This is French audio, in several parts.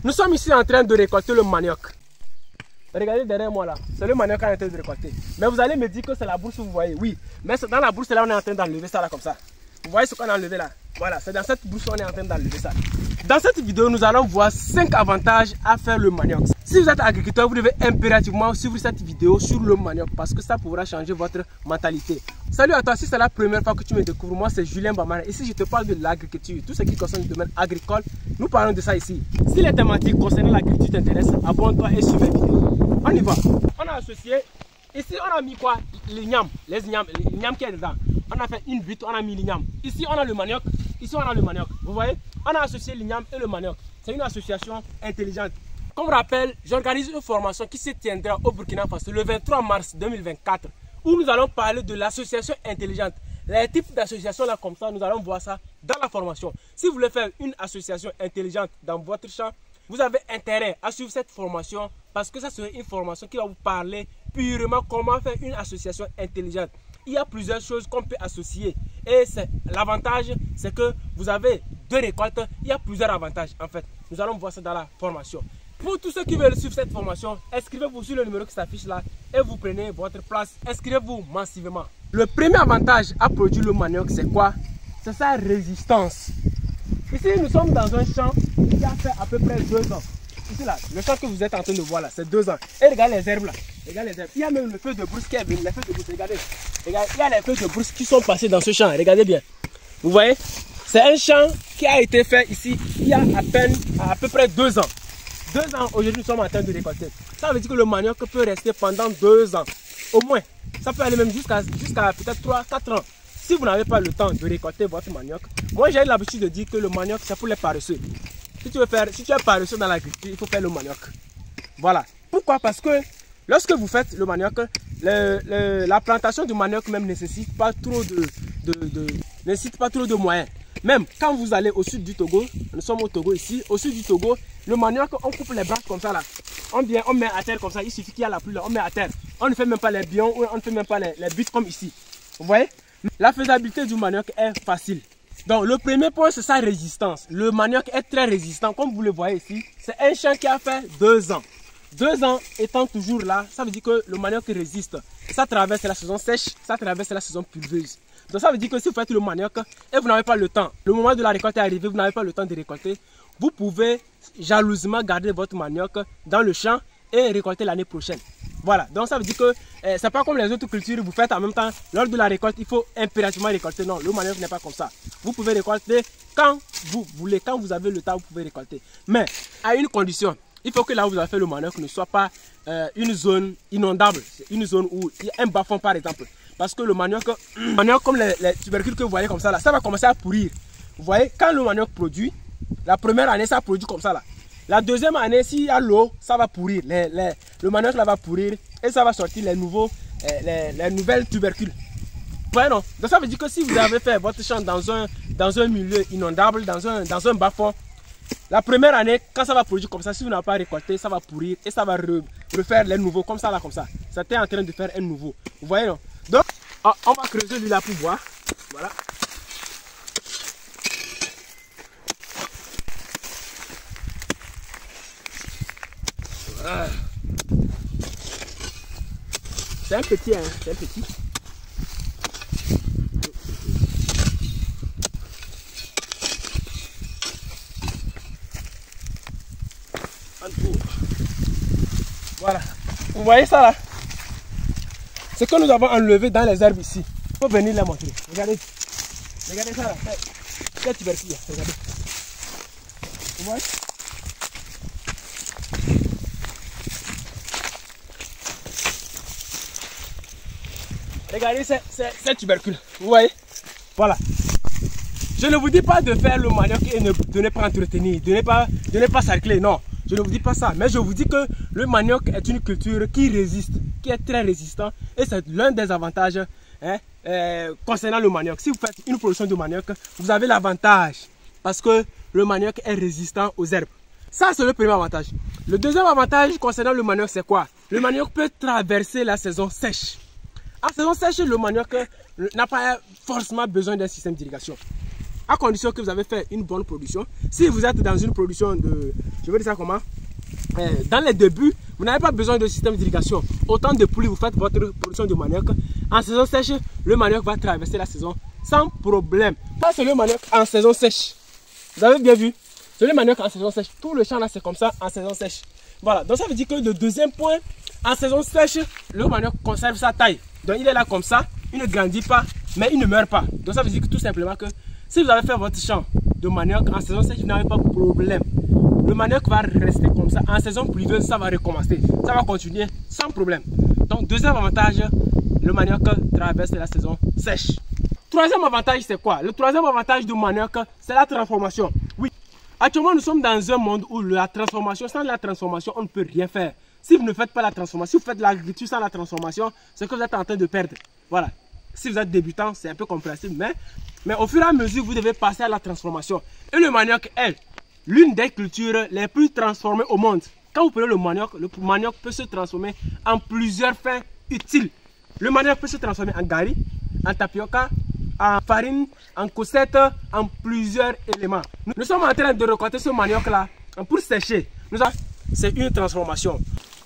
Nous sommes ici en train de récolter le manioc. Regardez derrière moi là, c'est le manioc qu'on est en train de récolter. Mais vous allez me dire que c'est la bourse, vous voyez. Oui, mais dans la bourse là, on est en train d'enlever ça là comme ça. Vous voyez ce qu'on a enlevé là? Voilà, c'est dans cette bourse qu'on est en train d'enlever ça. Dans cette vidéo, nous allons voir 5 avantages à faire le manioc. Si vous êtes agriculteur, vous devez impérativement suivre cette vidéo sur le manioc parce que ça pourra changer votre mentalité. Salut à toi, si c'est la première fois que tu me découvres, moi c'est Julien Bamara. Ici je te parle de l'agriculture, tout ce qui concerne le domaine agricole, nous parlons de ça ici. Si les thématiques concernant l'agriculture t'intéressent, abonne-toi et suis mes vidéos. On y va. On a associé, ici on a mis quoi? L'igname, l'igname qui est dedans. On a fait une butte, on a mis l'igname. Ici on a le manioc, ici on a le manioc. Vous voyez? On a associé l'igname et le manioc. C'est une association intelligente. Comme rappel, j'organise une formation qui se tiendra au Burkina Faso le 23 mars 2024 où nous allons parler de l'association intelligente. Les types d'associations là comme ça, nous allons voir ça dans la formation. Si vous voulez faire une association intelligente dans votre champ, vous avez intérêt à suivre cette formation parce que ça serait une formation qui va vous parler purement comment faire une association intelligente. Il y a plusieurs choses qu'on peut associer et l'avantage c'est que vous avez 2 récoltes, il y a plusieurs avantages en fait. Nous allons voir ça dans la formation. Pour tous ceux qui veulent suivre cette formation, inscrivez-vous sur le numéro qui s'affiche là et vous prenez votre place. Inscrivez-vous massivement. Le premier avantage à produire le manioc, c'est quoi? C'est sa résistance. Ici, nous sommes dans un champ qui a fait à peu près 2 ans. Ici là, le champ que vous êtes en train de voir là, c'est 2 ans. Et regardez les herbes là. Regardez les herbes. Il y a même le feu de brousse qui est venu. Les feux de brousse, regardez. Regardez, il y a les feux de brousse qui sont passés dans ce champ. Regardez bien. Vous voyez? C'est un champ qui a été fait ici il y a à peu près 2 ans. 2 ans, aujourd'hui nous sommes en train de récolter. Ça veut dire que le manioc peut rester pendant 2 ans. Au moins, ça peut aller même jusqu'à peut-être 3-4 ans. Si vous n'avez pas le temps de récolter votre manioc, moi j'ai l'habitude de dire que le manioc c'est pour les paresseux. Si tu es paresseux dans l'agriculture, il faut faire le manioc. Voilà. Pourquoi? Parce que lorsque vous faites le manioc, la plantation du manioc même nécessite pas trop de moyens. Même quand vous allez au sud du Togo, nous sommes au Togo ici, au sud du Togo, le manioc, on coupe les branches comme ça là. On met à terre comme ça, il suffit qu'il y a la pluie là, on met à terre. On ne fait même pas les bions, on ne fait même pas les buttes comme ici. Vous voyez? La faisabilité du manioc est facile. Donc le premier point c'est sa résistance. Le manioc est très résistant, comme vous le voyez ici. C'est un champ qui a fait 2 ans. 2 ans étant toujours là, ça veut dire que le manioc résiste. Ça traverse la saison sèche, ça traverse la saison pluvieuse. Donc ça veut dire que si vous faites le manioc et vous n'avez pas le temps, le moment de la récolte est arrivé, vous n'avez pas le temps de récolter, vous pouvez jalousement garder votre manioc dans le champ et récolter l'année prochaine. Voilà, donc ça veut dire que c'est pas comme les autres cultures, vous faites en même temps, lors de la récolte, il faut impérativement récolter. Non, le manioc n'est pas comme ça. Vous pouvez récolter quand vous voulez, quand vous avez le temps, vous pouvez récolter. Mais à une condition, il faut que là où vous avez fait le manioc ne soit pas une zone inondable, une zone où il y a un bas-fond par exemple. Parce que le manioc comme les tubercules que vous voyez comme ça, là, ça va commencer à pourrir. Vous voyez, quand le manioc produit, la première année, ça produit comme ça. Là. La deuxième année, s'il y a l'eau, ça va pourrir. Le manioc là, va pourrir et ça va sortir les nouvelles tubercules. Vous voyez, non? Donc ça veut dire que si vous avez fait votre champ dans un milieu inondable, dans un bas-fond, la première année, quand ça va produire comme ça, si vous n'avez pas récolté, ça va pourrir et ça va refaire les nouveaux, comme ça, là, comme ça. Ça était en train de faire un nouveau. Vous voyez, non? Donc, on va creuser lui là pour voir. Voilà. Voilà. C'est un petit, hein, c'est un petit. Voilà. Vous voyez ça là? Ce que nous avons enlevé dans les herbes ici. Il faut venir les montrer. Regardez. Regardez ça là. C'est tubercule. Regardez. Vous voyez? Regardez c'est tubercule. Vous voyez? Voilà. Je ne vous dis pas de faire le manioc et de ne pas entretenir, de ne pas cercler, non. Je ne vous dis pas ça, mais je vous dis que le manioc est une culture qui résiste, qui est très résistant et c'est l'un des avantages concernant le manioc. Si vous faites une production de manioc, vous avez l'avantage parce que le manioc est résistant aux herbes. Ça, c'est le premier avantage. Le deuxième avantage concernant le manioc, c'est quoi? Le manioc peut traverser la saison sèche. En saison sèche, le manioc n'a pas forcément besoin d'un système d'irrigation. à condition que vous avez fait une bonne production. Si vous êtes dans une production de, je veux dire ça comment, dans les débuts, vous n'avez pas besoin de système d'irrigation. Autant de pluie, vous faites votre production de manioc. En saison sèche, le manioc va traverser la saison sans problème. Ça, c'est le manioc en saison sèche. Vous avez bien vu? C'est le manioc en saison sèche. Tout le champ là, c'est comme ça en saison sèche. Voilà, donc ça veut dire que le deuxième point, en saison sèche, le manioc conserve sa taille. Donc il est là comme ça, il ne grandit pas, mais il ne meurt pas. Donc ça veut dire que tout simplement que si vous avez fait votre champ de manioc en saison sèche, vous n'avez pas de problème. Le manioc va rester comme ça. En saison pluvieuse, ça va recommencer. Ça va continuer sans problème. Donc deuxième avantage, le manioc traverse la saison sèche. Troisième avantage, c'est quoi? Le troisième avantage du manioc, c'est la transformation. Oui, actuellement nous sommes dans un monde où la transformation, sans la transformation, on ne peut rien faire. Si vous ne faites pas la transformation, si vous faites l'agriculture sans la transformation, c'est que vous êtes en train de perdre. Voilà. Si vous êtes débutant, c'est un peu compréhensible, mais au fur et à mesure, vous devez passer à la transformation. Et le manioc est l'une des cultures les plus transformées au monde. Quand vous prenez le manioc peut se transformer en plusieurs fins utiles. Le manioc peut se transformer en gari, en tapioca, en farine, en cosette, en plusieurs éléments. Nous sommes en train de récolter ce manioc là pour sécher. C'est une transformation.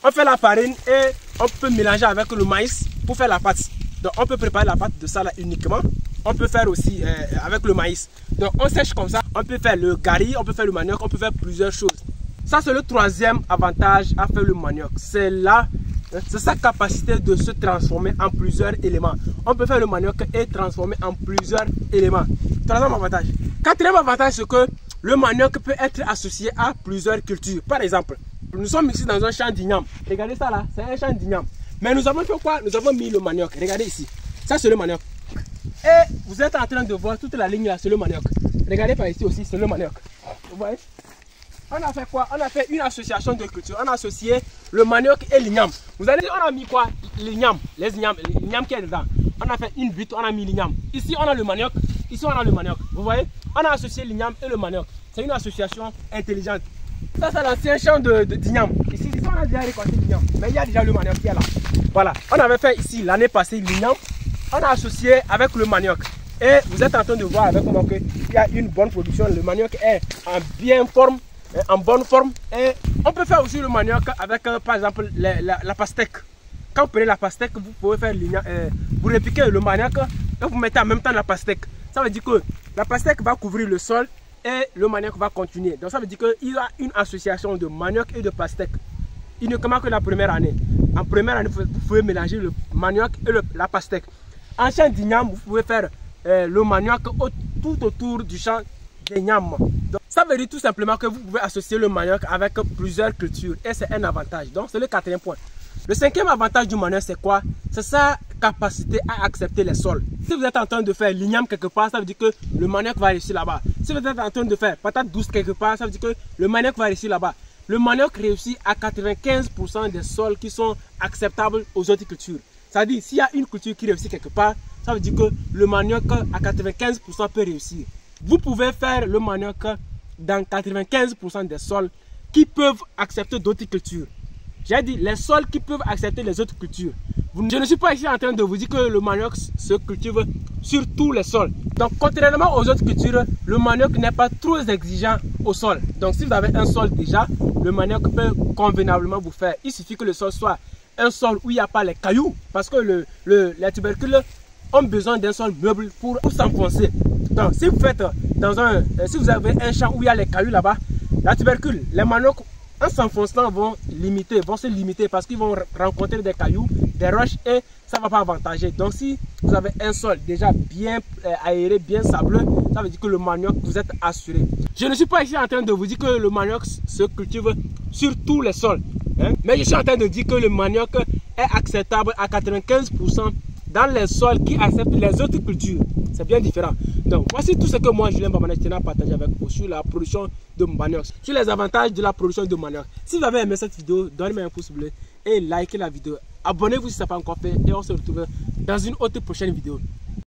On fait la farine et on peut mélanger avec le maïs pour faire la pâte. Donc on peut préparer la pâte de ça là uniquement. On peut faire aussi avec le maïs. Donc on sèche comme ça. On peut faire le gari, on peut faire le manioc, on peut faire plusieurs choses. Ça c'est le troisième avantage à faire le manioc. C'est sa capacité de se transformer en plusieurs éléments. On peut faire le manioc et transformer en plusieurs éléments. Troisième avantage. Quatrième avantage, c'est que le manioc peut être associé à plusieurs cultures. Par exemple, nous sommes ici dans un champ d'igname. Regardez ça là, c'est un champ d'igname. Mais nous avons fait quoi? Nous avons mis le manioc. Regardez ici. Ça c'est le manioc. Et vous êtes en train de voir toute la ligne là, c'est le manioc. Regardez par ici aussi, c'est le manioc. Vous voyez? On a fait quoi? On a fait une association de culture. On a associé le manioc et l'igname. Vous allez dire, on a mis quoi? L'igname. L'igname qui est dedans. On a fait une butte, on a mis l'igname. Ici, on a le manioc. Ici, on a le manioc. Vous voyez? On a associé l'igname et le manioc. C'est une association intelligente. Ça, c'est l'ancien champ d'igname. Ici, on a déjà récolté l'igname. Mais il y a déjà le manioc qui est là. Voilà. On avait fait ici, l'année passée, l'igname. On a associé avec le manioc. Et vous êtes en train de voir avec moi qu'il y a une bonne production. Le manioc est en bonne forme. Et on peut faire aussi le manioc avec, par exemple, la pastèque. Quand vous prenez la pastèque, vous pouvez faire vous répliquez le manioc et vous mettez en même temps la pastèque. Ça veut dire que la pastèque va couvrir le sol et le manioc va continuer. Donc ça veut dire qu'il y a une association de manioc et de pastèque. Uniquement que la première année. En première année, vous pouvez mélanger le manioc et la pastèque. En champ d'igname, vous pouvez faire le manioc tout autour du champ d'igname. Ça veut dire tout simplement que vous pouvez associer le manioc avec plusieurs cultures et c'est un avantage. Donc c'est le quatrième point. Le cinquième avantage du manioc, c'est quoi? C'est sa capacité à accepter les sols. Si vous êtes en train de faire l'igname quelque part, ça veut dire que le manioc va réussir là-bas. Si vous êtes en train de faire patate douce quelque part, ça veut dire que le manioc va réussir là-bas. Le manioc réussit à 95% des sols qui sont acceptables aux autres cultures. C'est-à-dire, s'il y a une culture qui réussit quelque part, ça veut dire que le manioc à 95% peut réussir. Vous pouvez faire le manioc dans 95% des sols qui peuvent accepter d'autres cultures. J'ai dit les sols qui peuvent accepter les autres cultures. Je ne suis pas ici en train de vous dire que le manioc se cultive sur tous les sols. Donc contrairement aux autres cultures, le manioc n'est pas trop exigeant au sol. Donc si vous avez un sol déjà, le manioc peut convenablement vous faire. Il suffit que le sol soit un sol où il n'y a pas les cailloux. Parce que les tubercules ont besoin d'un sol meuble pour s'enfoncer. Donc si vous faites si vous avez un champ où il y a les cailloux là-bas, la tubercule, les maniocs en s'enfonçant vont se limiter parce qu'ils vont rencontrer des cailloux, des roches et ça ne va pas avantager. Donc si vous avez un sol déjà bien aéré, bien sableux, ça veut dire que le manioc, vous êtes assuré. Je ne suis pas ici en train de vous dire que le manioc se cultive sur tous les sols. Mais je suis en train de dire que le manioc est acceptable à 95% dans les sols qui acceptent les autres cultures. C'est bien différent. Donc voici tout ce que moi, Julien Bamana, je tenais à partager avec vous sur la production de manioc, sur les avantages de la production de manioc. Si vous avez aimé cette vidéo, donnez-moi un pouce bleu et likez la vidéo. Abonnez-vous si ce n'est pas encore fait et on se retrouve dans une autre prochaine vidéo.